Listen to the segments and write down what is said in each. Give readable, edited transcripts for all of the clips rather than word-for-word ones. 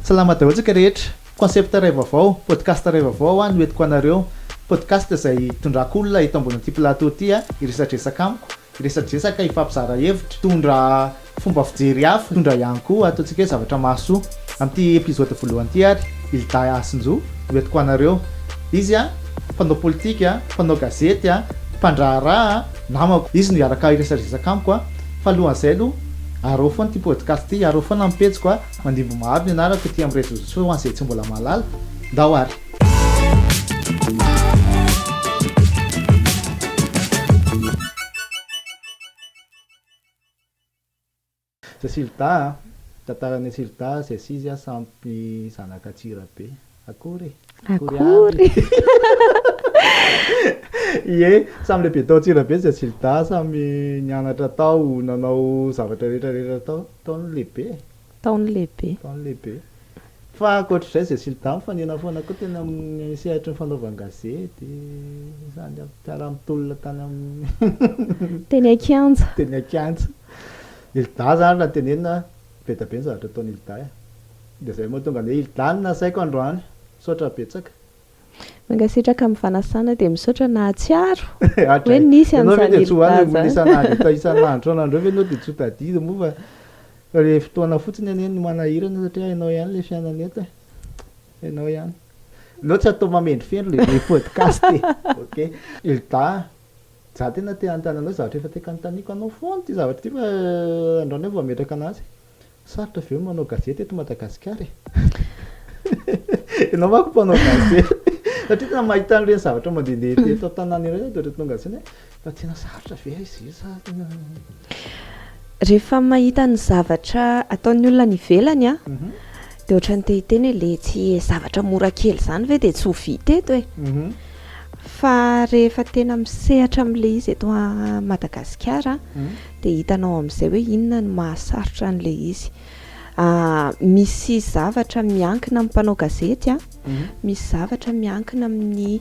Salama daholo tsika rehetra. Concept ray vaovao, podcast ray vaovao no entiko anareo. Podcast izay tondrako olona eto ambony ity plateau ity iresadresaka amiko, iresadresaka ifampizara hevitra, tondra fomba fijery hafa, tondra ihany koa ataontsika hoe zavatra mahasoa. Amin'ity épisode voalohany ity ary Hilda Asinjo no entiko anareo. Izy mpanao politika, mpanao gazety, mpandraharaha, namako. Izy no iaraka iresadresaka amiko fa alohan'izay aloha arao foana ity podcast ity, arao foana amin'ny pejiko mandimbo maro ny anarako ity amin'ny réseaux sociaux an'izay tsy mbola mahalala. Ndao ary. Silda, tantaran'ny Silda izay izy sampy zanaka Antsirabe. Akory. Ie, samy lehibe tao Antsirabe izay Silda, samy nianatra tao, nanao zavatra rehetrarehetra tao, taony lehibe. Taony lehibe. Fa ankoatr'izay izay Silda mifanena foana koa tena sehatra ny fanaovana gazety, izany mpiara-mitolona tany amin'ny Teny Akianja. Hilda zany raha tenenina be da be ny zavatra ataony Hilda. Dia izay moa tonga hoe Hilda no nasaiko androany, misaotra betsaka. Mangasitraka amin'ny fanasana dia misaotra nahatsiaro. Hoe nisy an'izany Hilda zany. Isan'andro anandro hoe ianao dia tsy tadidy moa fa ilay fotoana fotsiny aneny manahirana satria hainao ihany ilay fiainana eto. Hainao ihany. Ianao tsy atao mamendry feno ilay podcast. Ok. Hilda, za tena te antananao zavatra efa teka notaniko anao foana ty zavatra ty fa androany vao ametraka anazy. Sarotra ve manao gazety eto Madagasikara? Ianao manko mpanao gazety. Satria tena mahita an'ireny zavatra mandehandeha eto an-tanàna ireny dia tonga izany fa tena sarotra ve izy io sa tena. Rehefa mahita ny zavatra ataon'ny olona ny ivelany dia ohatran'ny te hiteny hoe ilay tsy zavatra mora kely izany ve dia tsy ho vita eto e. Fa rehefa tena misehatra amin'ilay izy eto Madagasikara dia hitanao amin'izay hoe inona ny mahasarotra an'ilay izy. Misy zavatra miankina amin'ny mpanao gazety, misy zavatra miankina amin'ny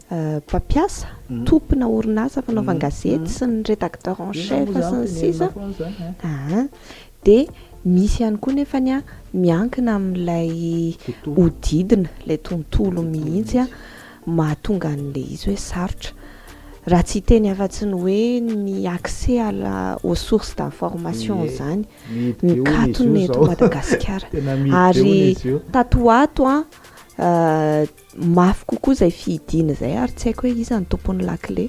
mpampiasa, tompona orinasa fanaovana gazety sy ny rédacteur en chef sy ny sisa. Dia misy ihany koa nefany miankina amin'ilay hodidina, ilay tontolo mihitsy mahatonga an'ilay izy hoe sarotra. Raha tsy teny afa-tsy ny hoe ny accès aux sources d'information zany mikatona eto Madagasikara. Ary tato ato mafy kokoa izay fihidiana izay ary tsy haiko hoe iza ny tompon'ny lakile.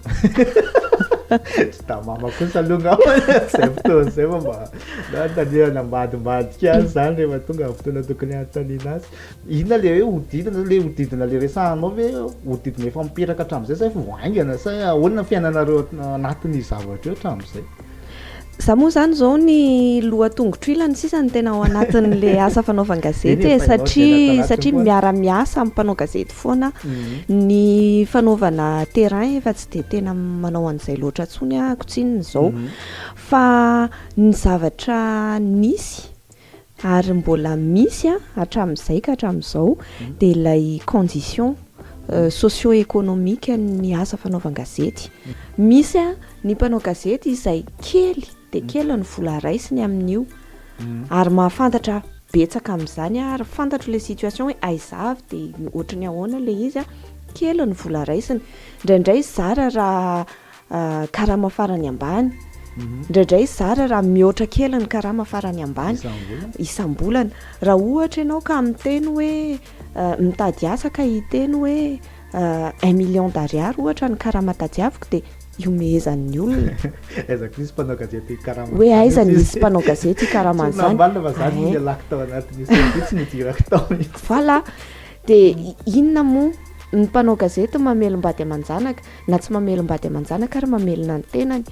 Tsy da mama koa salonga izay fotoana izay mba nanotanirana ambadimbadika azy zany rehefa tonga amin'ny fotoana tokony hanontaniana azy. Inona ilay hoe hodidina ilay resahanao hoe hodidina efa mipetraka hatramin'izay sa efa voaingana sa ahoana fiainanareo anatin'ny zavatra eo hatramin'izay? Za moa zany izao ny lohatongotro ilany sisa ny tena ao anatin'ilay asa fanaovana gazety satria miara-miasa amin'ny mpanao gazety foana ny fanaovana terrain efa tsy dia tena manao an'izay loatra intsony ankoatsin'ny izao fa ny zavatra nisy ary mbola misy hatramin'izay ka hatramin'izao dia ilay condition socio-économique ny asa fanaovana gazety. Misy ny mpanao gazety izay kely dia kely ny vola raisiny amin'io ary mahafantatra betsaka amin'izany ary fantatro ilay situation hoe aizavy dia ohatry ny ahoana ilay izy kely ny vola raisiny. Indraindray zara raha karama farany ambany, indraindray zara raha mihoatra kely ny karama farany ambany isam-bolana. Raha ohatra ianao ka miteny hoe mitady asa ka hiteny hoe 1 million d'ariary ohatra ny karama tadiaviko dia iomezan'ny olona. Aizako nisy mpanao gazety karama. Hoe aiza nisy mpanao gazety karama an'izany. Nambalina fa zany ny alako tao anatin'izay tsy nidirako tao. Voilà. Dia inona moa ny mpanao gazety mamelombady aman-janaka na tsy mamelombady aman-janaka ary mamelona ny tenany.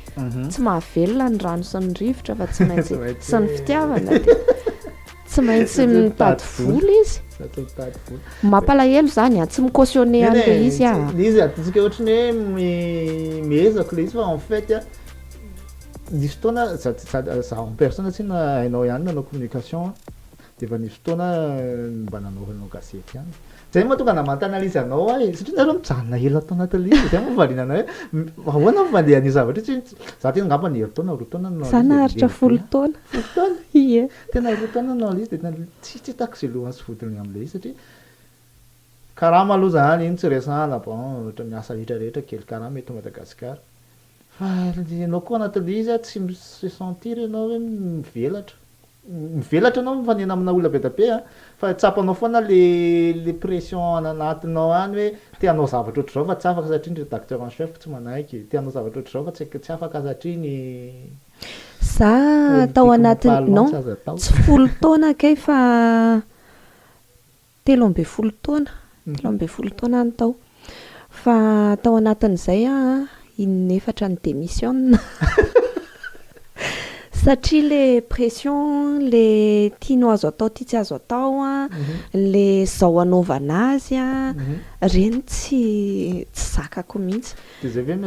Tsy mahavelona ny rano sy ny rivotra fa tsy maintsy sy ny fitiavana dia tsy maintsy mitady vola izy. Mampalahelo zany tsy mikautionné an'ilay izy izy atsika ohatrany hoe miezaka ilay izy fa en fait nisy fotoana za en personne tsy hainao ihany nanao communication de efa nisy fotoana mba nanaovanao gazety ihany zay mahatonga namantana-analizy anao ahy satria nareo mijanona ela tao anatin'le izy zay mavaliana anao hoe ahoana mandeha ny zavatra tsy za tena ngamba ny herin-taona roa taona nanao za naharitra 10 taona taona ie tena roa taona nanao izy de tena tsy hitako izay lohany sy vodiny amin'le izy satria karama aloha zany iny tsy resahana bon ohatra miasa rehetrarehetra kely karama eto Madagasikara fa ianao koa anatin'le izy tsy se sentir ianao hoe mivelatra anao mifanena amina olona be da be fa tsapanao foana le pression anatinao any hoe tianao zavatra ohatr'izao fa tsy afaka satria ny rédacteur en chef tsy manaiky tianao zavatra ohatr'izao fa tsy afaka satria ny za tao anatiny non tsy 10 taona kay fa 13 taona 13 taona any tao fa tao anatin'izay inefatra ny démission satria le pression le tianao azo atao tia tsy azo atao le zao anaovana azy reny tsy zakako mihitsy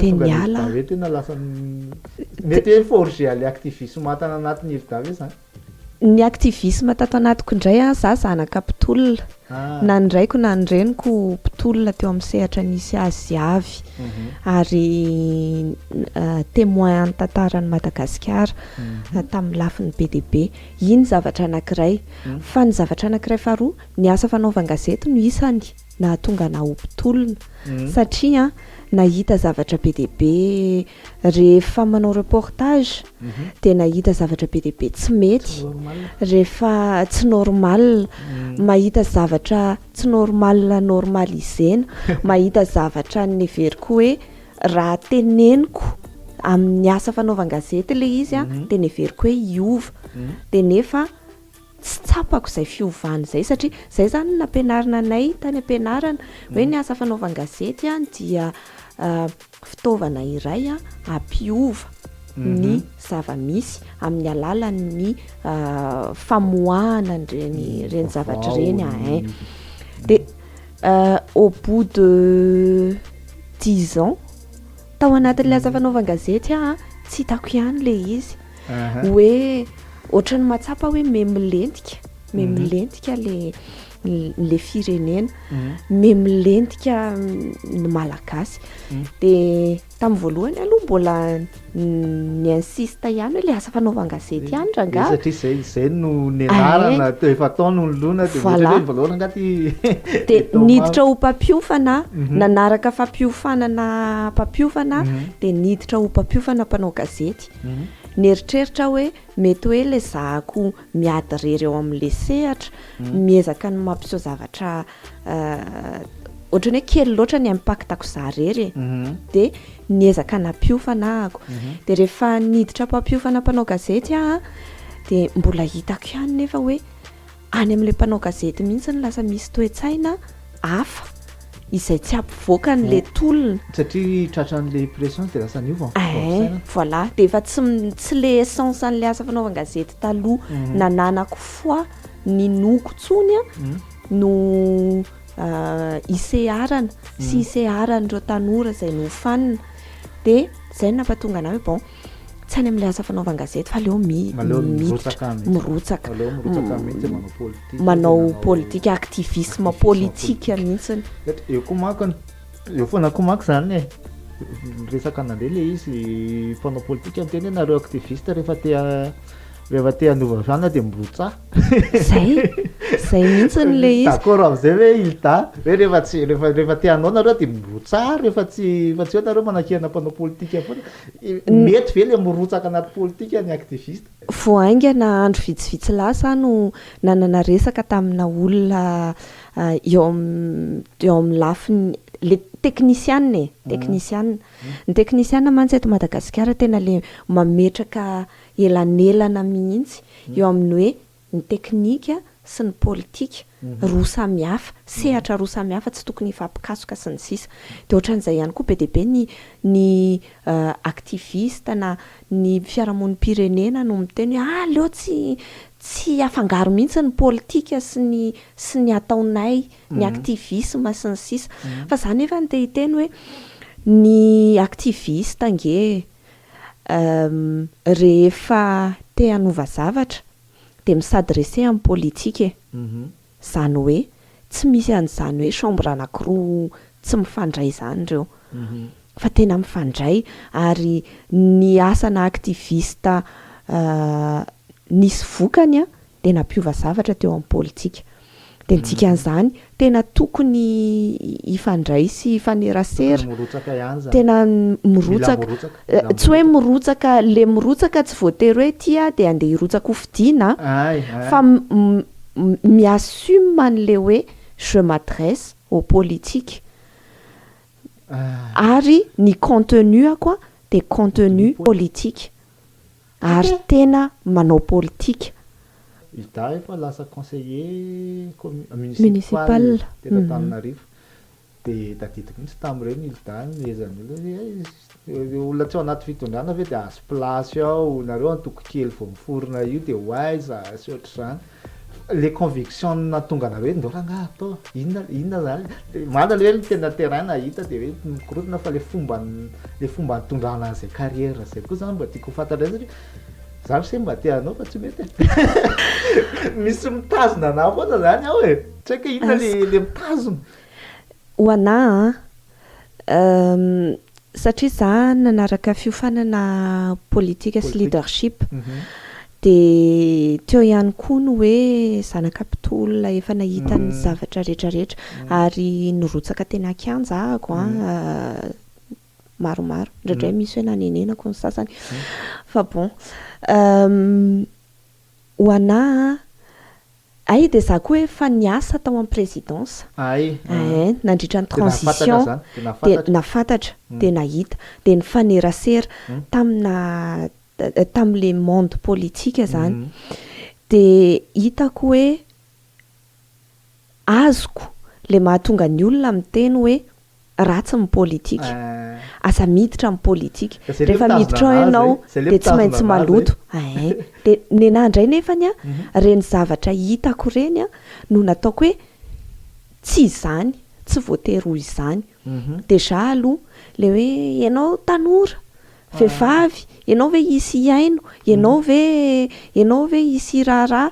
de niala hoe tena lasa mety hoe forger le activisme atana anatin'ny Ildave zany ny activisme tato anatiko indray za zanaka mpitolona na ndraiko na nreniko mpitolona teo amin'ny sehatra nisy azy avy ary témoin ny tantaran'ny Madagasikara tamin'ny lafin'ny BDB iny zavatra anankiray fa ny zavatra anankiray faharoa ny asa fanaovan-gazety no isany na tonga na ho mpitolona satria nahita zavatra be dia be rehefa manao reportage dia nahita zavatra be dia be tsy mety rehefa tsy normal mahita zavatra tsy normalisena mahita zavatra neveriko hoe raha teneniko amin'ny asa fanaovan-gazety le izy dia neveriko hoe hiova dia nefa tsy tsapako izay fiovana izay satria izay zany nampianarina anay tany ampianarana hoe ny asa fanaovan-gazety dia fitaovana iray ampiova ny zava-misy amin'ny alalan'ny famoahana reny zavatra reny dia au bout de 10 ans tao anatin'ilay asa fanaovan-gazety tsy hitako ihany le izy hoe ohatrany mahatsapa hoe memilentika le firenena memilentika ny malagasy dia tamin'ny voalohany aloha mbola ny insiste ihany hoe le asa fanaovan-gazety ihany rangaha satria zay no nianarana efa taona nolona voilà dia niditra ho mpampiofana nanaraka fampiofana dia niditra ho mpampiofana mpanao gazety nieritreritra hoe mety hoe le zahako miady rery eo amin'le sehatra miezaka ny mampiseho zavatra ohatrany hoe kely loatra ny impactako za rery dia niezaka nampiofana ahako dia rehefa niditra mpampiofana mpanao gazety dia mbola hitako ihany nefa hoe any amin'ilay mpanao gazety mihitsy ny lasa misy toe-tsaina hafa izay tsy ampivoaka n'le tolona satria tratran'le pression dia lasa niova voilà dia efa tsy le essence an'le asa fanaovan-gazety taloha nananako foi ny noko tsony no iseharana sy iseharan'ireo tanora izay no hofanina dia izay nampatonga anahy hoe bon tsy any amin'ilay asa fanaovan-gazety fa leo mirotsaka manao politika activisme politika mihitsiny eo foana koa manko zany resaka nandeha le izy mpanao politika miteny hoe nareo activiste rehefa te hanova zany dia mirotsaka zay mihitsy le izy d'accord amin'izay hoe ilta hoe rehefa te hanao nareo dia mirotsaka rehefa tsy hoe nareo manakihana mpanao politika foana mety ve le mirotsaka anaty politika ny activiste voaingana andro vitsivitsy lasa no nanana resaka tamina olona eo amin'ny lafiny le technicienne ny technicienne mantsy eto Madagasikara tena le mametraka elanelana mihitsy eo amin'ny hoe ny teknika sy ny politika roa samihafa sehatra roa samihafa tsy tokony hifampikasoka sy ny sisa dia ohatran'izay ihany koa be dia be ny activiste na ny fiarahamonim-pirenena no miteny hoe leo tsy afangaro mihitsy ny politika sy ny ataonay ny activisme sy ny sisa fa zany efa ny te hiteny hoe ny activiste ange rehefa te hanova zavatra de misadresse amin'ny politika zany hoe tsy misy an'izany hoe chambre anankiroa tsy mifandray zany ireo fa tena mifandray ary ny asana aktivista nisy vokany a de nampiova zavatra teo amin'ny politika de ntsika an'izany tena tokony ifandray sy ifanerasera tena mirotsaka tsy hoe mirotsaka le mirotsaka tsy voatery hoe tia de andeha hirotsaka ho fidiana fa mi-assume an'le hoe je m'adresse au politique ary ny contenu koa de contenu politique ary tena manao politika ita efa lasa conseiller municipal teto Antananarivo de tadidiko mihitsy tamin'ireny ilda nezany olona tsy ao anaty fitondrana ve de azo place ao nareo antoko kely vao miforona io de hoaiza sy ohatr'izany les convictions natonga anareo ndao rangahy atao inona zany mandala hoe tena terrain nahita de hoe mikorotana fa le fomba nitondrana an'izay carrière zay koa zany mba tiako fantatra satria zany se mba tianao fa tsy mety misy mitazona anao foana zany aho e tsy haiko inona le mitazona ho anahy satria za nanaraka fiofanana politika sy leadership de teo ihany koa no hoe zanakapitolona efa nahita ny zavatra rehetrarehetra ary nirotsaka tena kianja ahako maromaro indraindray misy hoe nanenenako ny sasany fa bon ho anahy ay de za koa hoe fa niasa tao amin'ny présidence nandritra ny transition de nafantatra de nahita de nifanerasera tamin'le monde politika zany de hitako hoe azoko le mahatonga ny olona miteny hoe ratsy ny politika aza miditra amin'ny politika rehefa miditra ao ianao de tsy maintsy maloto de nenahy indray nefany a reny zavatra hitako reny a no nataoko hoe tsy izany tsy voatery ho izany de za aloha le hoe ianao tanora vehivavy ianao ve hisy iaino ianao ve hisy raharaha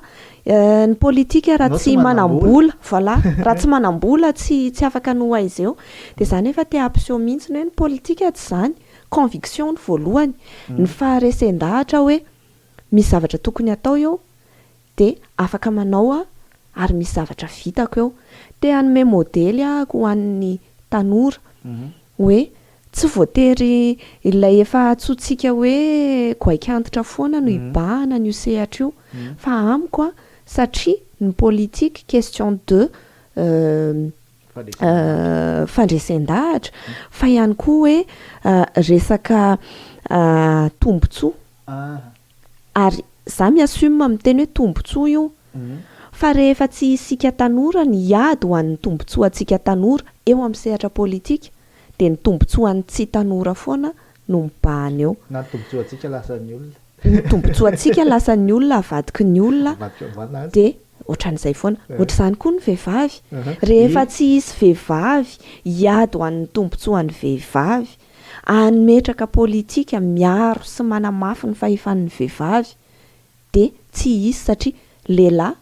ny politika raha tsy manambola voilà raha tsy manambola tsy afaka no aiza eo de zany efa te ampiseho mihitsy hoe ny politika tsy zany conviction ny voalohany ny faharesen-dahatra hoe misy zavatra tokony atao eo de afaka manao ary misy zavatra vitako eo de anome modely ahako ho an'ny tanora hoe tsy voatery ilay efa atsotsika hoe goaikantitra foana no ibahana ny sehatra io fa amiko satria ny politique question de fandresen-dahatra fa ihany koa hoe resaka tombotsoa ary za miassume miteny hoe tombotsoa io fa rehefa tsy isika tanora ny ady ho an'ny tombotsoa atsika tanora eo amin'ny sehatra politika de ny tombotsoa an'ny tsy tanora foana no mibahana eo na tombotsoa atsika lasan'ny olona ny tombotsoa atsika lasan'ny olona avadiky ny olona de ohatran'izay foana ohatr'izany koa ny vehivavy rehefa tsy hisy vehivavy hiady ho an'ny tombotsoa ny vehivavy anymetraka politika miaro sy manamafy ny fahefan'ny vehivavy de tsy hisy satria lehilahy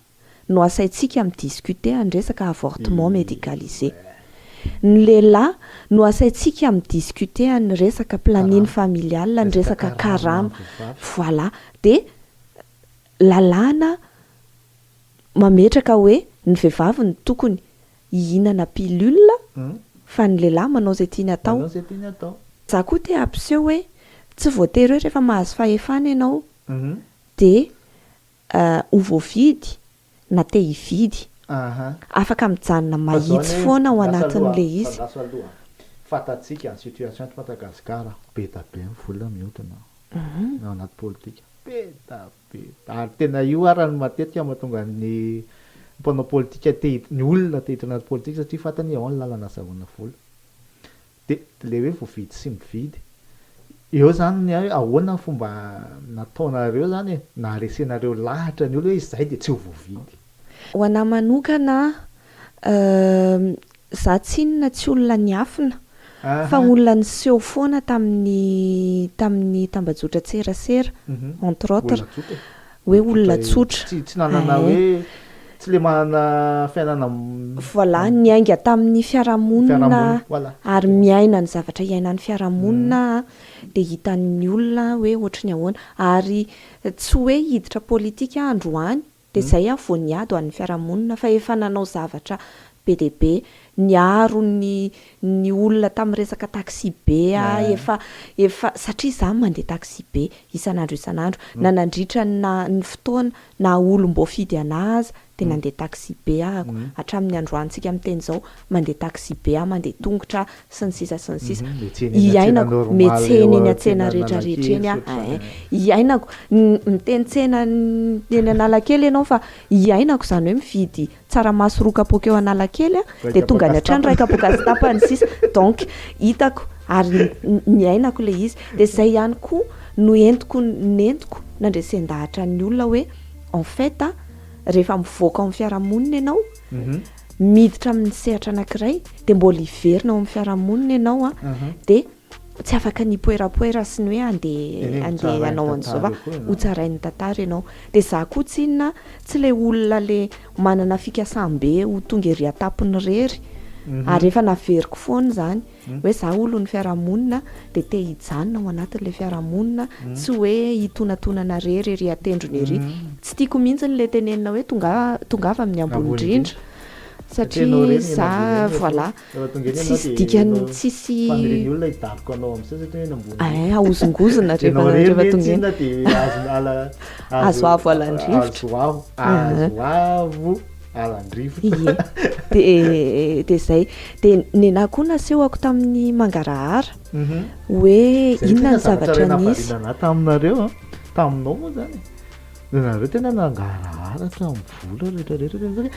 no asaintsika midiscuter andresaka avortement médicalisé ny lehilahy no asaintsika midiscuter any resaka planine familiale ny resaka karama voilà de lalàna mametraka hoe ny vehivavy ny tokony hihinana pilule fa ny lehilahy manao zay tiany atao za koa te ampiseho hoe tsy voatery hoe rehefa mahazo fahefana ianao de ho voavidy na te hividy afaka mijanona mahitsy foana ao anatin'le izy fatatsika ny situation eto Madagasikara be da be vola mihodina ao anaty politika be da be ary tena io arany matetika mahatonga ny mpanao politika ny olona te hiditra anaty politika satria fantany ao ny lalana azahoana vola de le hoe voavidy sy mividy eo zany ny ahoana ny fomba nataonareo zany na resenareo lahatra ny olo hoe izay de tsy ho voavidy ho anahy manokana za tsinona tsy olona ny afina fa olona niseho foana tamin'ny tambajotra tserasera entre autres hoe olona tsotra tsy nanana hoe tsy le manana fiainana voilà niainga tamin'ny fiarahamonina voilà ary miaina ny zavatra iainan'ny fiarahamonina de hitan'ny olona hoe ohatry ny ahoana ary tsy hoe hiditra politika androany de zay vao niady ho an'ny fiarahamonina fa efa nanao zavatra be de be niaro ny olona tamin'ny resaka taxi be efa satria za mandeha taxi be isan'andro nanandritra ny fotoana na olom-boafidy anazy de nandeha taxi be ahako hatramin'ny androantsika miteny zao mandeha taxi be mandeha tongotra sy ny sisa iainako metsena eny atsena rehetrarehetra eny iainako miteny tsena eny Analakely ianao fa iainako zany hoe mividy tsaramaso roa kapoaka eo Analakely de tonga ny atrano ray kapoaka sy tapany sisa donc hitako ary niainako le izy de zay ihany koa no nentiko nandresendahatra ny olona hoe en fait rehefa mivoaka amin'ny fiarahamonina ianao miditra amin'ny sehatra anankiray de mbola hiverina ao amin'ny fiarahamonina ianao de tsy afaka nipoerapoera sy ny hoe andeha anao an'izao fa hotsarain'ny tantara ianao de za koa tsy inona tsy le olona le manana fikasam-be ho tonga ery atapony rery ary efa naveriko foana zany hoe za olon'ny fiarahamonina de te hijanona ao anatin'le fiarahamonina tsy hoe hitonatonana rery ery atendrony ery tsy tiako mihitsy le tenenina hoe tongava amin'ny ambony indrindra satria za voilà tsisy dikany tsisy olona hidariko anao amin'izay satria eny ambony ahozongozona rehefa tonga azo avo alandrivotra azo avo alandrivotra de zay de nenahy koa nasehoko tamin'ny Mangarahara hoe inona ny zavatra nisy taminareo taminao moa zany nareo tena nangarahara hatramin'ny vola rehetrarehetra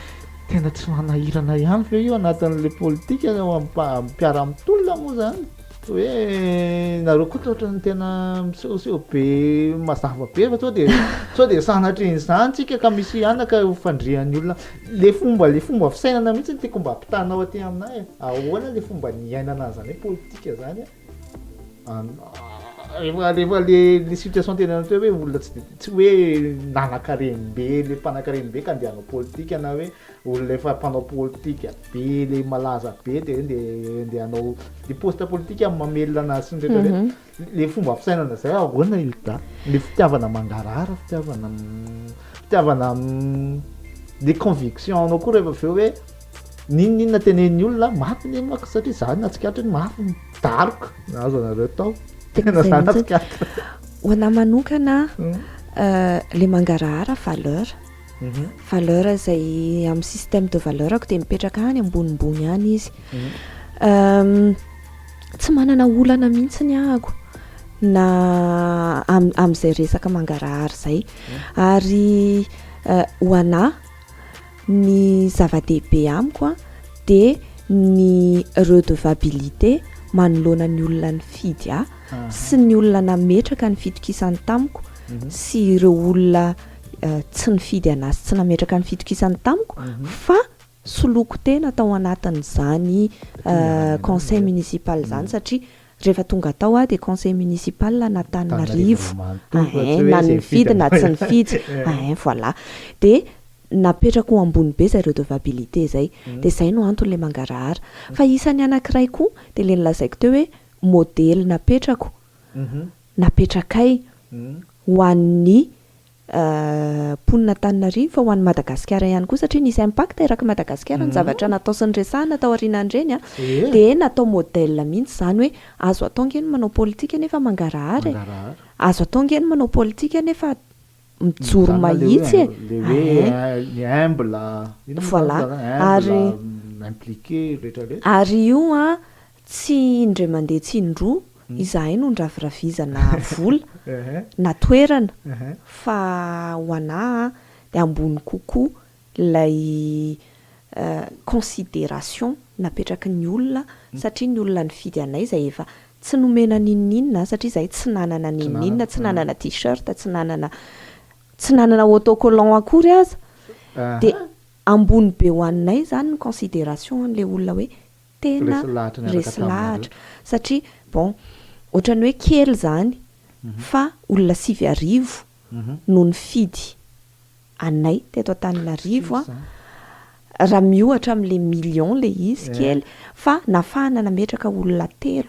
tena tsy manahirana ihany fe io anatin'le politika mpiara mitolona moa zany hoe nareo koa ohatrany tena misehoseho be mazava be fa sao de sanatriny zany tsika ka misy anaka fandrian'ny olona le fomba fisainana mihitsy ny tiako mba hampitanao aty aminay ahoana le fomba niainana zany hoe politika zany rehefa le situation tena natao hoe olona tsy hoe nanakarenibe le mpanakarenibe ka andeha hanao politika na hoe olona efa mpanao politika be le malaza be de andeha hanao le poste politika mamelona anazy sy ny rehetrarehetra le fomba fisainana zay ahoana ita le fitiavana Mangarahara fitiavana le conviction anao koa rehefa aveo hoe ninona tenen'ny olona mafy ny mako satria zany natsikaritra ny mafy midaroka nazo anareo tao tena zany natsikaritra ho anahy manokana le Mangarahara valeur zay amin'ny système de valeur ko de mipetraka any ambonimbony any izy tsy manana olana mihitsy ny ahako na amin'izay resaka Mangarahara zay ary ho anahy ny zava-dehibe amiko de ny redevabilité manoloana ny olona ny fidy sy ny olona nametraka ny fitokisany tamiko sy ireo olona tsy nifidy anazy tsy nametraka ny fitokisany tamiko fa soloko tena tao anatin'izany conseil municipal zany satria rehefa tonga tao de conseil municipal n'Antananarivo na nifidy na tsy nifidy voilà de napetraka ho ambony be zay redevabilité zay de zay no anton'le Mangarahara fa isan'ny anankiray koa de le nilazaiko teo hoe modely napetrakay ho an'ny ponina Antananarivo fa ho an'ny Madagasikara ihany koa satria nisy impact eraky Madagasikara ny zavatra natao sy nyresahana tao aorianan'ireny de natao modèle mihitsy zany hoe azo atao ngeny manao politika nefa Mangarahara azo atao ngeny manao politika nefa mijoro mahitsy ny humble voilà ary io tsy indray mandeha tsy indroa izahay no ndraviravizana vola na toerana fa ho anahy de ambony kokoa lay considération napetraky ny olona satria ny olona nifidy anay zay efa tsy nomena ninninna satria zahay tsy nanana ninninna tsy nanana t-shirt tsy nanana autocollant akory aza de ambony be ho annay zany ny considération an'le olona hoe tena resy lahatra satria bon ohatrany hoe kely zany fa olona 9 arivo no nifidy anay teto Antananarivo raha miohatra amin'le million le izy kely fa nafahana nametraka olona 3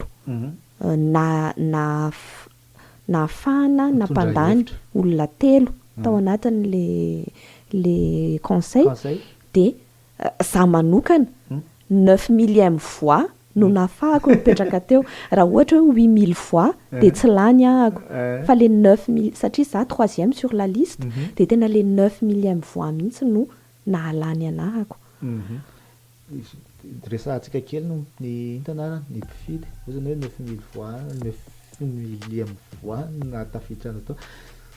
nafahana nampandany olona 3 tao anatin'le conseil de za manokana 9000e fois no nafahako mipetraka teo raha ohatra hoe 8000 fois de tsy lany ahako fa le 9000 satria za 3e sur la liste de tena le 9000e fois mihitsy no nahalany anahako resahantsika kely no ny intanana ny mpifidy ozany hoe 9000 fois 9000e fois natafiditra anao tao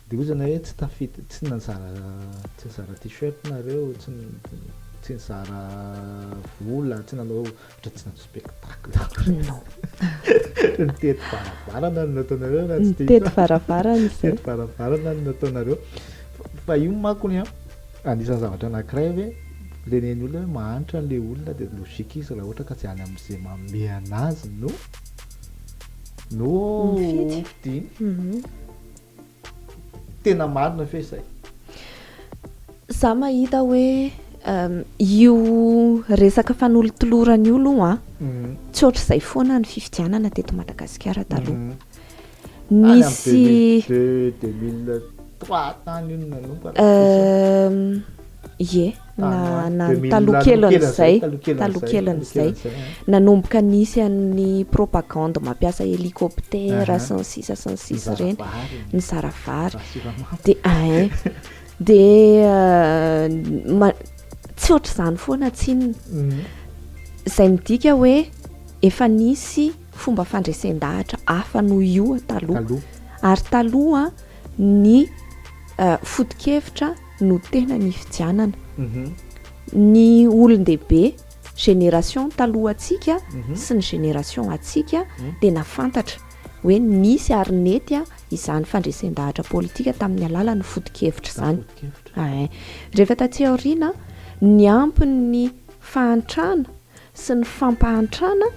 de ozany hoe tsy tafiditra tsy nanzara t-shirt nareo tsy nizara vola tsy nanao tsy nanao spectacle non tety varavarana no nataonareo raha tsy tety varavarana tety varavarana no nataonareo fa io makony anisan'ny zavatra anankiray hoe leneny olona hoe mahanitra an'le olona de logika izy raha ohatra ka tsy any amin'izay manome anazy no fidiny tena marina fe zay za mahita hoe io resaka fanolotolorany io aloha tsy ohatra izay foana ny fifidianana teto Madagasikara taloha nisy 2003 tany io nanomboka talokelan'izay nanomboka nisy an'ny propagande mampiasa hélicoptère sy ny sisa reny ny zaravary de tsy ohatra izany foana tsinona izay midika hoe efa nisy fomba fandresen-dahatra hafa noho io taloha ary taloha ny foto-kevitra no tena nifidianana ny olon-dehibe génération talohantsika sy ny génération atsika de nafantatra hoe nisy ary nety izany fandresen-dahatra politika tamin'ny alalan'ny foto-kevitra zany rehefa taty aoriana ny ampin'ny fahantrana sy ny fampahantrana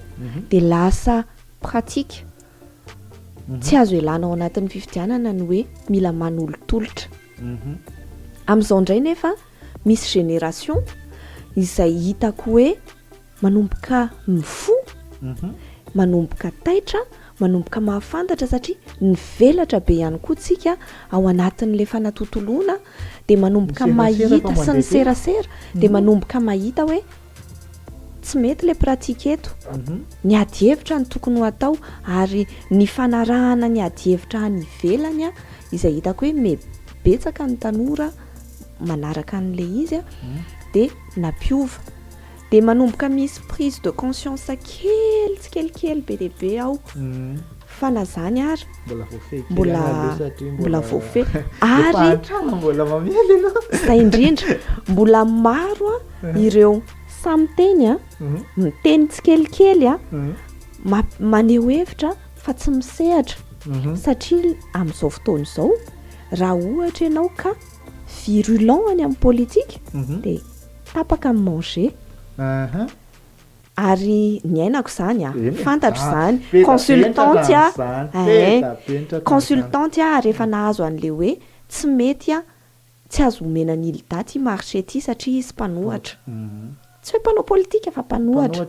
de lasa pratika tsy azo elana ao anatin'ny fifidianana ny hoe mila manolotolotra amin'izao indray nefa misy génération izay hitako hoe manomboka mifo manomboka taitra manomboka mahafantatra satria nivelatra be ihany koa tsika ao anatin'le fanatotoloana de manomboka mahita sy ny serasera de manomboka mahita hoe tsy mety le pratika eto ny ady hevitra ny tokony ho atao ary ny fanarahana ny ady hevitra ny ivelany izay hitako hoe mebetsaka ny tanora manaraka an'le izy de nampiova de manomboka misy prise de conscience kely tsy kelikely be dehibe ao fa na zany ary mbola voafehy ary zay indrindra mbola maro ireo samy teny miteny tsy kelikely maneho hevitra fa tsy misehatra satria amin'izao fotoana izao raha ohatra ianao ka virulent any amin'ny politika de tapaka amin'ny manger ary ny ainako zany fantatro zany consultante rehefa nahazo an'le hoe tsy mety tsy azo omena ny daty marché ty satria izy mpanohatra tsy hoe mpanao politika fa mpanohatra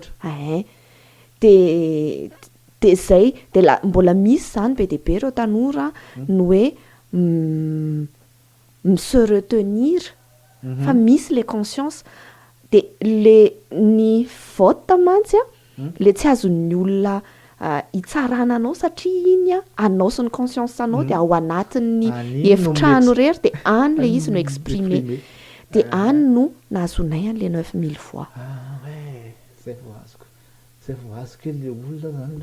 de zay de mbola misy zany be dehibe ireo tanora no hoe se retenir fa misy le conscience de ny vote mantsy le tsy azon'ny olona hitsarana anao satria iny anao sy ny conscience anao de ao anatin'ny efitrano rery de any le izy no exprimer de any no nahazonay an'le 9000 fois zay voazoko le olona zany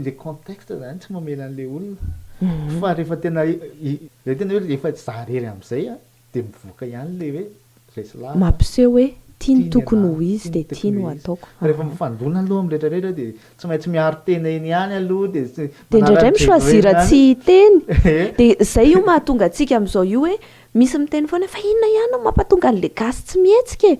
le contexte zany tsy mamela an'le olona fa rehefa tena hoe efa zarery amin'izay de mivoaka ihany le hoe reslay mampiseho hoe tiany tokony ho izy de tiany ho ataoko rehefa mifandona aloha am'rehetrarehetra de tsy maintsy miaro tena eny ihany aloha de indraindray michoisir tsy hiteny de zay io mahatonga antsika amin'izao io hoe misy miteny foana fa inona ihany mampatonga an'le gasy tsy mihetsika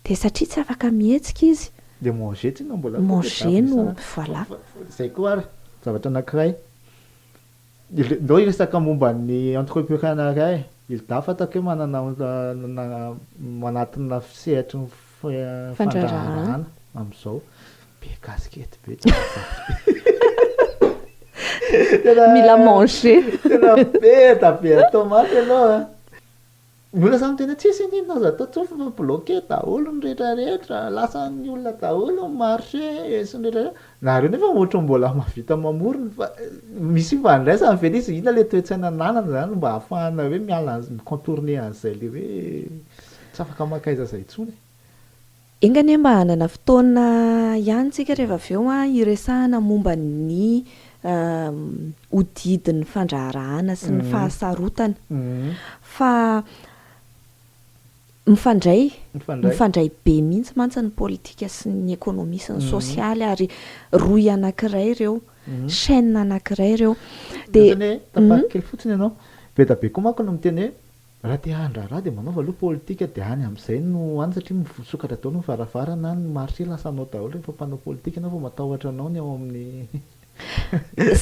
de satria tsy afaka mihetsika izy de manger tsy mbola manger no voilà zay koa ary zavatra anankiray ndao resaka momba ny entrepreneur ilda fatako hoe manana manatina fisehatry ny fandraharahana amin'izao be kasikety be mila manger tena be da be tomate aloha mbola samy tena tsisy ninona azo atao tsofa fa bloqué daholo ny rehetrarehetra lasa ny olona daholo ny marché sy ny rehetrarehetra nareo nefa ohatra mbola mahavita mamorona fa misy fandraisany ve izy ina le toetsaina nanana zany mba ahafahana hoe miala contourner an'izay le hoe tsy afaka makaiza zay intsony engany mba hanana fotoana ihany tsika rehefa avy eo iresahana momba ny odidin'ny fandraharahana sy ny fahasarotana fa mifandray be mihitsy mantsy ny politika sy ny ekonomia sy ny sosialy ary roy anankiray ireo chaîne anankiray ireo dia tapakely fotsiny ianao be da be koa manko no miteny hoe raha te handraraha dia manaova aloha politika dia any amin'izay no any satria misokatra daholo ny varavarana ny marché lasanao daholo rehefa mpanao politika anao fa matahotra anao ny ao amin'ny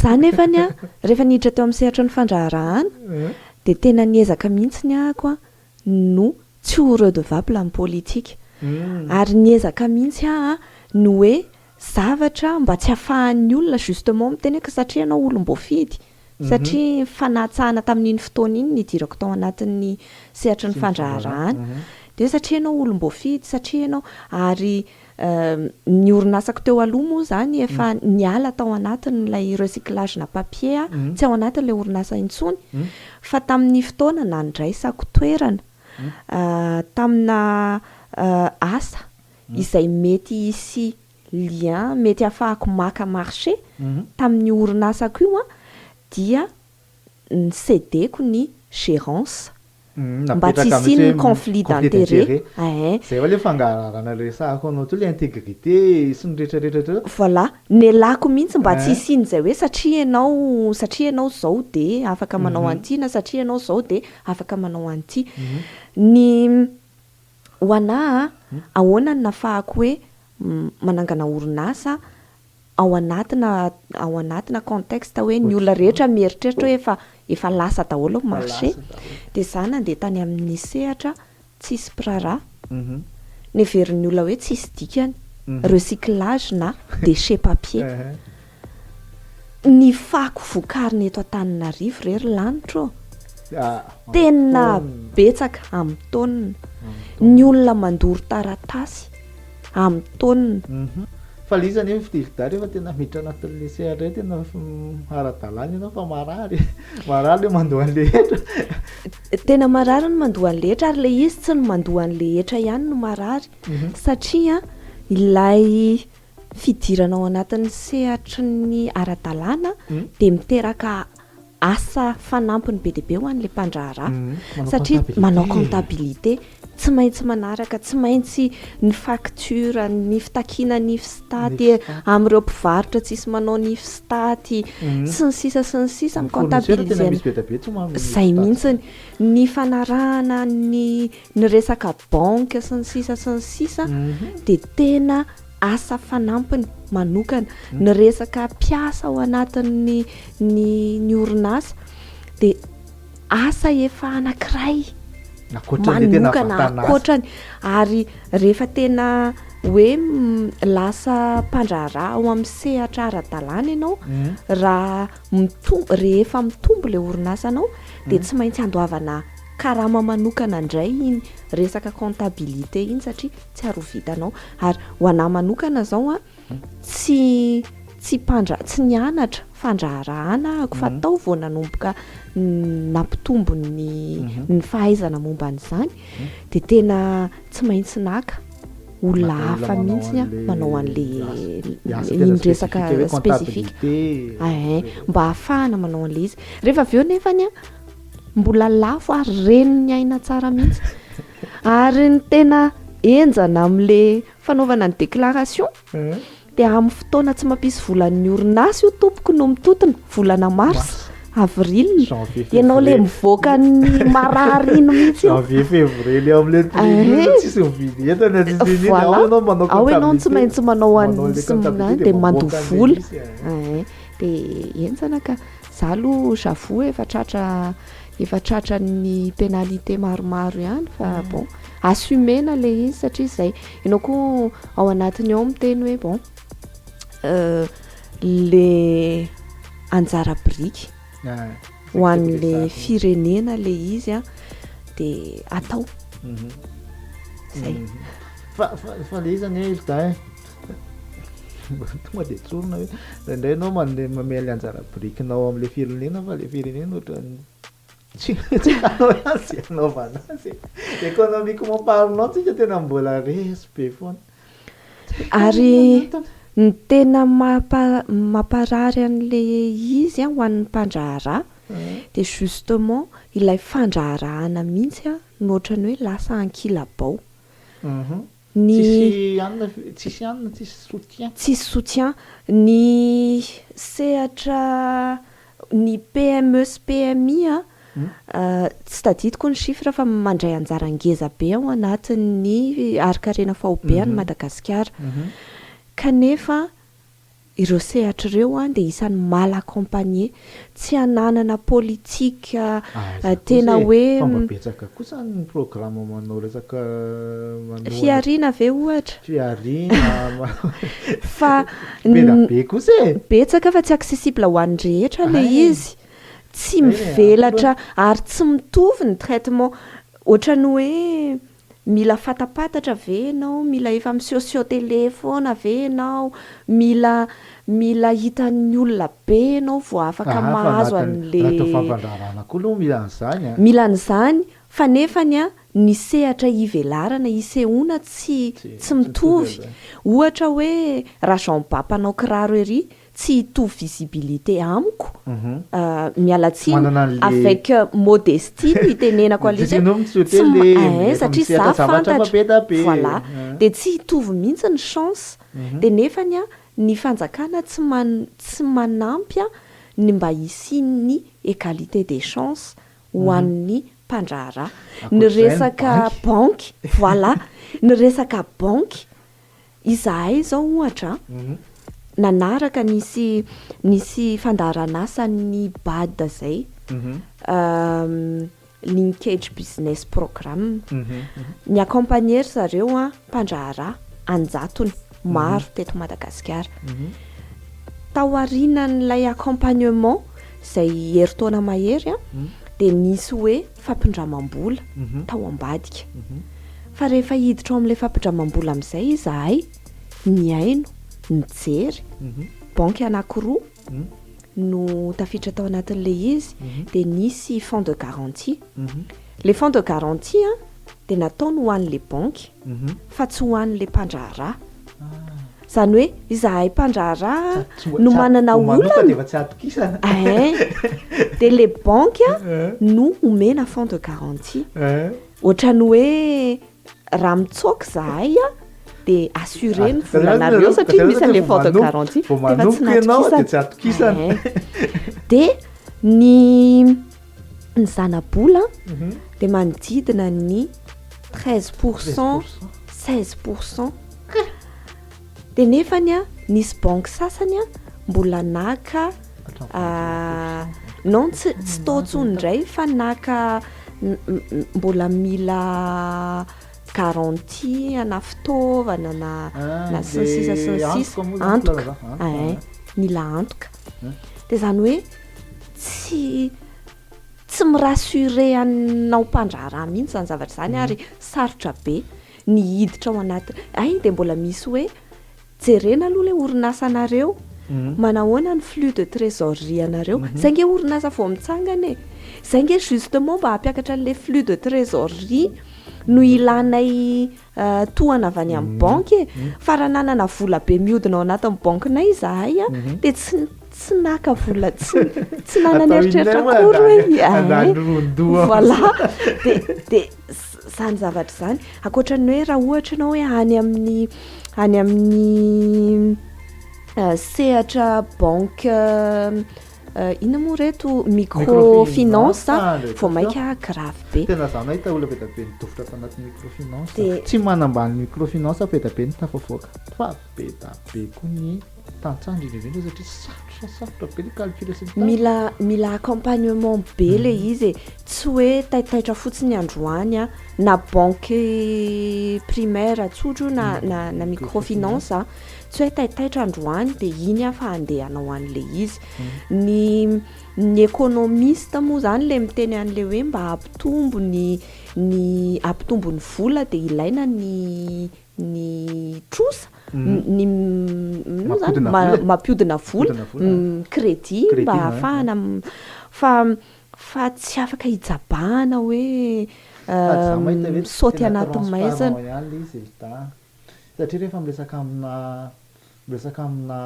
zany nefany a rehefa niditra teo amin'ny sehatra ny fandraharahana dia tena niezaka mihitsiny ahako no tsy ho redevable amin'ny politika ary niezaka mihitsy no hoe zavatra mba tsy hahafahan'ny olona justement miteny hoe satria anao olom-boafidy satria fanatsahana tamin'iny fotoana iny nidirako tao anatin'ny sehatra ny fandraharahana dia satria anao olom-boafidy satria anao ary ny orinasako teo aloha moa zany efa niala tao anatin'ilay recyclage na papier tsy ao anatin'ilay orinasa intsony fa tamin'ny fotoana nandraisako toerana tamina asa izay mety hisy lien mety ahafahako maka marché tamin'ny orinasako io dia ny cedeko ny gérance mba tsy hisy conflit d'intérêt zay va le fangararana resahako anao toa le intégrité sy ny rehetrarehetra voilà nelako mihitsy mba tsy hisy zay hoe satria ianao zao de afaka manao anty na satria ianao zao de afaka manao anty ny ho anahy ahoana ny nafahako hoe manangana orinasa ao anatina contexte hoe ny olona rehetra mieritreritra hoe efa lasa daholo marché dia zany andeha tany amin'ny sehatra tsisy prara neverin'ny olona hoe tsisy dikany recyclage na déchet papier ny fako vokariny eto Antananarivo rery lanitra tena betsaka amin'ny taonina ny olona mandoro taratasy amin'ny taonina fa lizany hoe fitilidary efa tena miditra anatin'le sehatra tena ara-dalàna ianao fa marary le mandoa an'le hetra tena marary no mandoa an'le hetra ary le izy tsy no mandoa an'le hetra ihany no marary satria ilay fidirana ao anatin'ny sehatry ny ara-dalàna dia miteraka asa fanampiny be deabe ho an'le mpandraharaha satria manao comptabilité tsy maintsy manaraka tsy maintsy ny facture ny fitakiana ny fistaty amin'ireo mpivarotra tsisy manao ny fistaty sy ny sisa micontabiliser zay mihitsy ny fanarahana ny resaka banque sy ny sisa dia tena asa fanampiny manokana ny resaka mpiasa ao anatin'ny ny orinasa dia asa efa anankiray manokana akoatrany ary rehefa tena hoe lasa mpandraharaha ao amin'ny sehatra ara-dalàna ianao raha rehefa mitombo le orinasa anao dia tsy maintsy andoavana karama manokana indray iny resaka comptabilité iny satria tsy arovitanao ary ho anahy manokana zao tsy nianatra fandraharahana ako fa tao vao nanomboka nampitombo ny fahaizana momba an'izany dia tena tsy maintsy naka olona hafa mihitsy manao an'le resaka spécifique mba ahafahana manao an'le izy rehefa avy eo nefany mbola lafo ary reniny aina tsara mihitsy ary ny tena enjana amin'le fanaovana ny déclaration dia amin'ny fotoana tsy mampisy volan'ny orinasa io tompoko no mitotona volana mars avril ianao le mivoaka ny marary iny mihitsy janvier février le amin'le tsisy mividy entana ao ianao tsy maintsy manao an'izany dia mandoa vola dia enjana ka za aloha zavoa efa tratra efa tratran'ny pénalité maromaro ihany fa bon assumena le izy satria izay ianao koa ao anatiny ao miteny hoe bon le anjara biriky ho an'le firenena le izy a de atao zay fa le izy zany ilda tonga de tsorona hoe indray anao mamay le anjara birikinao am'le firenena fa le firenena ohatra tsy anao azy anaovana azy économiquement parlant tsika tena mbola resy be foana ary ny tena mamparary an'le izy ho an'ny mpandraharaha de justement ilay fandraharahana mihitsy a nohatrany hoe lasa ankilabao tsisy soutien ny sehatra ny PME sy PMI a tsy tadidiko ny chiffre fa mandray anjara ngeza be ao anatin'ny arikarena faobean'ny Madagasikara kanefa ireo sehatra ireo a de isan'ny mal accompagné tsy ananana politika tena hoe mambetsaka kosa ny programme manao resaka fiarina ve ohatra fiarina fa be kosa betsaka fa tsy accessible ho an'ny rehetra le izy tsy mivelatra ary tsy mitovy ny traitement ohatrany hoe mila fatapatatra ve ianao mila efa misosio telefona ve ianao mila hitan'ny olona be ianao vao afaka mahazo mila an'izany fa nefany a ny sehatra ivelarana isehoana tsy mitovy ohatra hoe raha Jean Bap anao kiraro ery tsy hitovy visibilité amiko mialatsiny avec modestie no itenenako alizy satria za fantatra voilà de tsy hitovy mihitsy ny chance de nefany a ny fanjakana tsy manampy a ny mba hisiany égalité des chances ho an'ny mpandraharaha ny resaka banky voilà ny resaka banky izahay zao ohatra nanaraka nisy fandaharan'asan'ny BAD zay linkage business programme ny accompagner zareo a mpandraharaha anjatony maro teto Madagasikara tao arinan'ilay accompagnement zay heritaona mahery a de nisy hoe fampindramam-bola tao ambadika fa rehefa hiditra ao amin'ilay fampindramam-bola amin'izay izahay niaino nijery banky anankiroa no tafiditra tao anatin'le izy de nisy fonds de garantie le fonds de garantie a de nataony ho an'le banky fa tsy ho an'le mpandraharaha zany hoe izahay mpandraharaha no manana olana de le banky a no omena fonds de garantie ohatrany hoe raha mitsoaka zahay a de assuré ny volanareo satria misy an'le fonds de garantie defa tsy natokisana de ny zanabola de manodidina ny 13% 16% de nefany a nisy banky sasany a mbola naka non tsy totsony indray fa naka mbola mila garantie ana fitaovana na sisa antoka mila antoka de zany hoe tsy mirassuré anao mpandraharaha mihitsy zany zavatra zany ary sarotra be ny hiditra ao anaty de mbola misy hoe jerena aloha le orinasa anareo manahoana ny flux de trésorerie anareo zay nge orinasa vao mitsangana zay nge justement mba hampiakatra an'le flux de trésorerie no ilanay tohana avy any amin'ny banky fa raha nanana vola be mihodina ao anatin'ny bankinay izahay a de tsy naka vola tsy nanany eritreritra kory hoe voilà de zany zavatra zany akoatrany hoe raha ohatra ianao hoe any amin'ny sehatra banque ina moa reto microfinance vao maika grave be tena zany ahita olona be da be nidofotra tanaty microfinance tsy manambany microfinance be da be ny tafavoaka fa be da be koa ny tantsangy indrindra satria sarotra be le calcul sy mila accompagnement be le izy tsy hoe taitaitra fotsiny androany a na banque primaire tsotro na microfinance a tsy hoe taitaitra androany de iny a fa andehanao an'le izy ny économiste moa zany le miteny an'le hoe mba hampitombo ny hampitombo ny vola de ilaina ny trosa ny zany mampiodina vola crédit mba ahafahana fa tsy afaka hijabahana hoe misaoty anaty maizana ihany le izy satria rehefa miresaka amina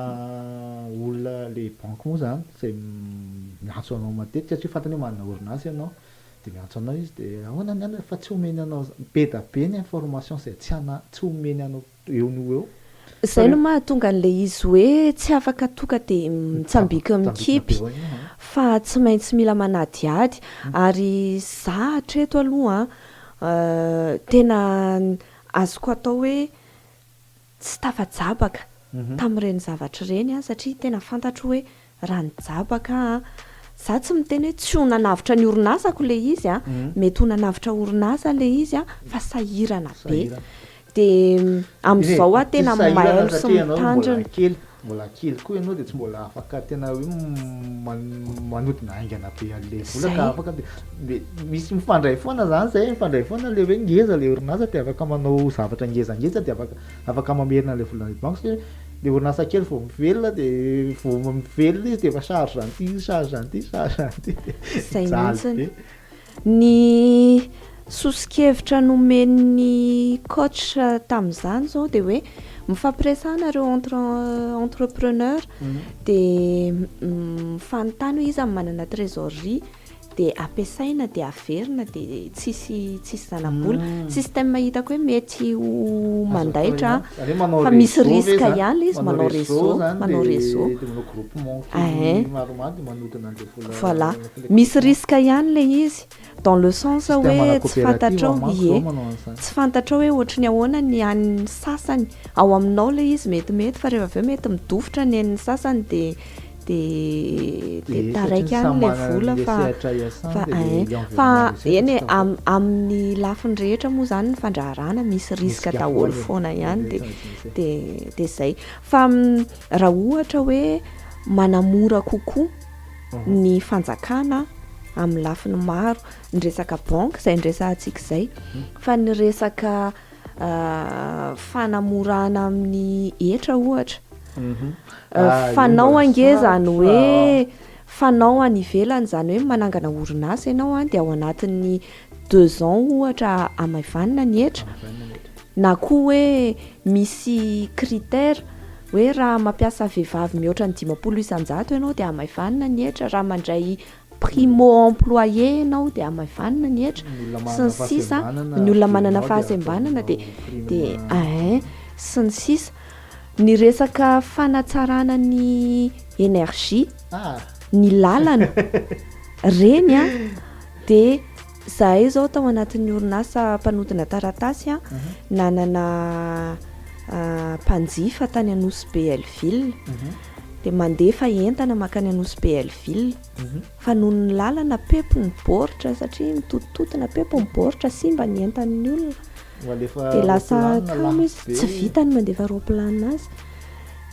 olona le banque moa zany zay miantso anao matetika satria fantany hoe manana orinasa ianao de miantso anao izy de ahoana ny fa tsy omeny anao be da be ny information zay tsy omeny anao eo no eo zay no mahatonga an'le izy hoe tsy afaka tonga de mitsambika mikipy fa tsy maintsy mila manadiady ary za hatreto aloha tena azoko atao hoe tsy tafajabaka tamin'ireny zavatra ireny a satria tena fantatro hoe raha nijabaka za tsy miteny hoe tsy ho nanavitra ny orinasako le izy a mety ho nanavitra orinasa le izy a fa sahirana be de amin'izao a tena mahailo sy mitandrina mbola kely koa ianao de tsy mbola afaka tena hoe manodina aingana be an'le vola ka afaka de misy mifandray foana zany zay mifandray foana le hoe ngeza le orinasa de afaka manao zavatra ngezangeza de afaka mamerina le vola banque satria le orinasa kely vao mivelona de vao mivelona izy de efa charge an'ity zay mihitsiny ny sosikevitra nomen'ny coach tamin'izany zao de hoe mifampiresana reo entrepreneur de mifanontany hoe izy manana trésorerie de ampiasaina de averina de tsisy zanam-bola système hitako hoe mety ho mandaitra fa misy risque ihany le izy manao réseau voilà misy risque ihany le izy dans le sens hoe tsy fantatrao tsy fantatrao hoe ohatry ny ahoana ny an'ny sasany ao aminao le izy mety fa rehefa aveo mety midofotra ny an'ny sasany de taraiky any le vola fa eny amin'ny lafiny rehetra moa zany ny fandraharana misy riska daholo foana ihany de zay fa raha ohatra hoe manamora kokoa ny fanjakana amin'ny lafiny maro ny resaka banque zay nresantsika zay fa ny resaka fanamorana amin'ny etra ohatra fanao ange zany hoe fanao any ivelany zany hoe manangana orinasa ianao a de ao anatin'ny 2 ans ohatra amaivanina ny etra na koa hoe misy critère hoe raha mampiasa vehivavy mihoatra ny 500 isanjato ianao de amaivanina ny etra raha mandray primo employé ianao de amaivanina ny etra sy ny sisa ny olona manana fahasembanana de sy ny sisa ny resaka fanatsarana ny énergie ny lalana reny a de zahay zao tao anatin'ny orinasa mpanodina taratasy a nanana mpanjifa tany Anosy Belleville de mandefa entana makany Anosy Belleville fa noho ny lalana pepony baoritra satria mitotototona pepony baoritra simba ny entan'ny olona de lasa kamo izy tsy vitany mandefa roplanina azy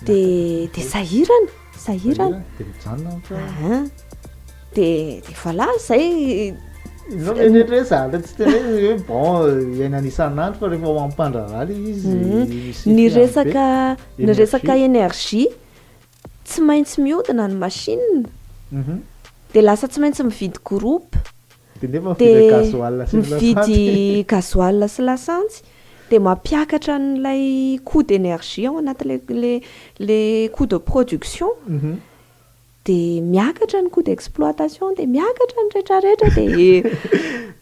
de sahirana de voilà zay Rehetra zany tsy tena hoe bon iainana isan'andro fa rehefa mampandraharaly izy ny resaka énergie tsy maintsy miodina ny machine de lasa tsy maintsy mividy groupe de mividy gasoil sy lasantsy de mampiakatra n'ilay coût d'énergie ao anaty le coût de production de miakatra ny coût d'exploitation de miakatra ny rehetrarehetra de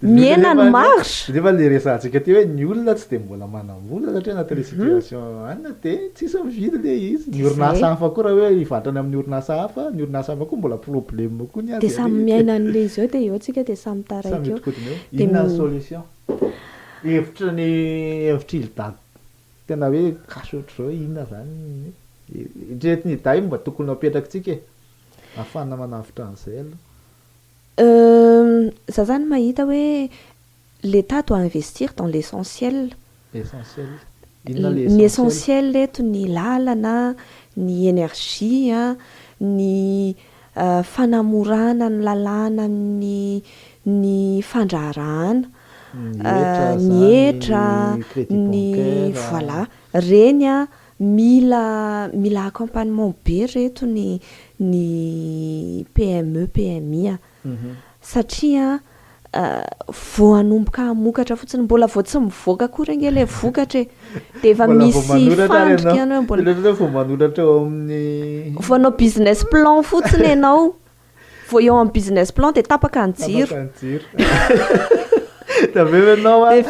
miena ny marge nefa le resantsika ty hoe ny olona tsy de mbola manambola satria anatin'le situation anina de tsisy mividy le izy ny orinasa hafa koa raha hoe hivatrany amin'ny orinasa hafa ny orinasa hafa koa mbola problème koa ny de samy miaina an'le izy eo de eo tsika de samy taraiky eo de inona solution hevitra ildaty tena hoe kasy ohatr' zao inona zany Retiny day mba tokony apetrakantsika ahafahana manavitra an'izay aloha. Za zany mahita hoe l'État doit investir dans l'essentiel. Essentiel. Ny essentiel eto ny lalana, ny énergie, ny fanamorana ny lalàna ny fandraharahana, ny hetra, ny voilà reny mila accompagnement be reto ny PME, PMI satria vao anomboka hamokatra fotsiny mbola vao tsy mivoaka akory ange le vokatra dia efa misy fandrika ianao mbola vao manoratra eo amin'ny voanao business plan fotsiny ianao vao eo amin'ny business plan dia tapaka ny jiro dia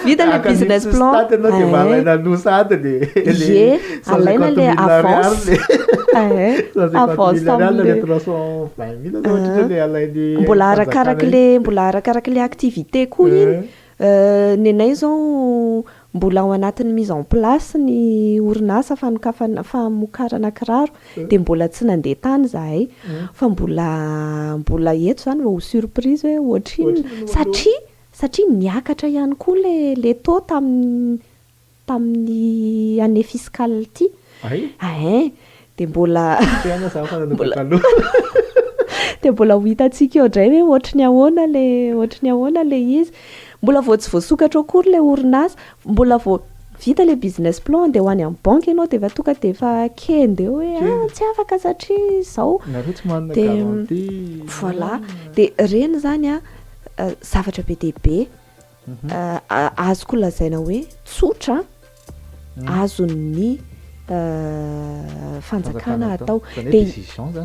vita le business plan dia malaina losa ato ie alaina le avance avance mbola arakaraka le activité koa iny ny anay zao mbola ao anatin'ny mise en place ny orinasa famokarana kiraro dia mbola tsy nandeha tany zahay fa mbola eto zany ho surprise hoe ohatriny satria miakatra ihany koa le taux tamin'ny année fiscale ity dia mbola dia mbola ho hitantsika eo indray hoe ohatriny ahoana le izy mbola vao tsy voasokatra akory le orinasa mbola vao vita le business plan dia ho any amin'ny banque ianao dia efa tonga dia efa kende hoe tsy afaka satria izao dia voilà dia reny zany zavatra be dia be azoko lazaina hoe tsotra azon'ny fanjakana atao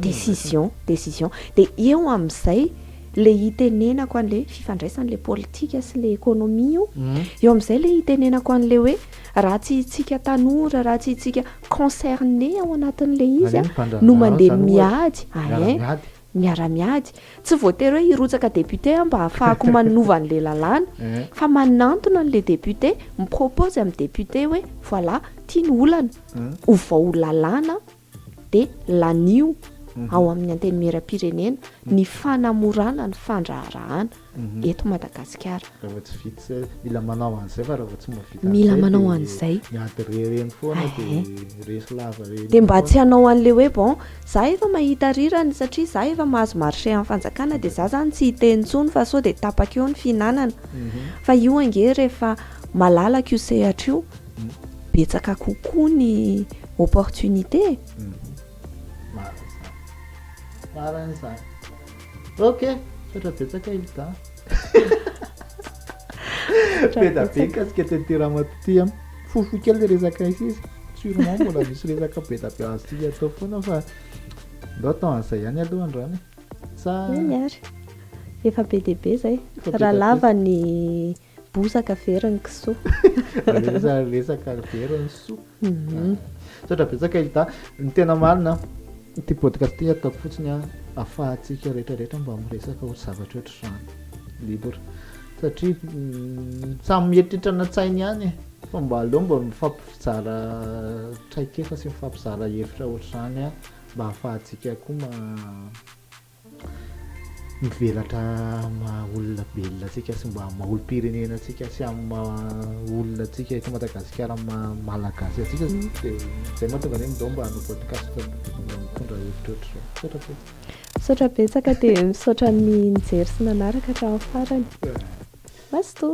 décision dia eo amin'izay le hitenenako an'le fifandraisan'le politika sy le ekonomia eo amin'izay le hitenenako an'le hoe raha tsy hitsika tanora raha tsy hitsika concerné ao anatin'le izy no mandeha miara-miady tsy voatery hoe hirotsaka député mba hahafahako manova an'le lalàna fa manantona an'le député mipropose amin'ny député hoe voilà tia ny olana ovao lalàna dia lanio ao amin'ny anteny miram-pirenena ny fanamorana ny fandraharahana eto Madagasikara. Mila manao an'izay fa raha tsy mahavita mila manao an'izay miady reny foana dia resy lava dia mba tsy hanao an'le hoe bon za efa mahita rirany satria za efa mahazo marché amin'ny fanjakana dia za zany tsy hiteny intsony fa sao dia tapaka eo ny fihinanana fa io ange rehefa malalaka io sehatra io betsaka kokoa ny opportunité. Maran'izany. Ok, sotra betsaka hita. Beda be kasika ty ramatoa fofo kely le resaka izy sûrement mbola misy resaka beda be azy atao foana fa ndao atao an'izay ihany aloha androany sa miary efa be dia be zay raha lava ny bosaka veriny kisoa resaka veriny soa sotra betsaka hita ny tena marina ty podcast ty ataoko fotsiny ahafahantsika rehetrarehetra mba miresaka ho zavatra ohatr'izany libre satria samy mieritreritra an-tsainy ihany fa mba aloha mba mifampizara traikefa sy mifampizara hevitra ohatr'izany mba ahafahantsika koa mivelatra maha-olona belona atsika sy mba maha-olo-pirenena atsika sy amin'ny maha-olona atsika eto Madagasikara malagasy atsika dia izay mahatonga ny midao mba hanao podcast mitondra hevitra ohatr'izao. Sotra betsaka dia misaotra ny mijery sy nanaraka hatramin'ny farany. Masto.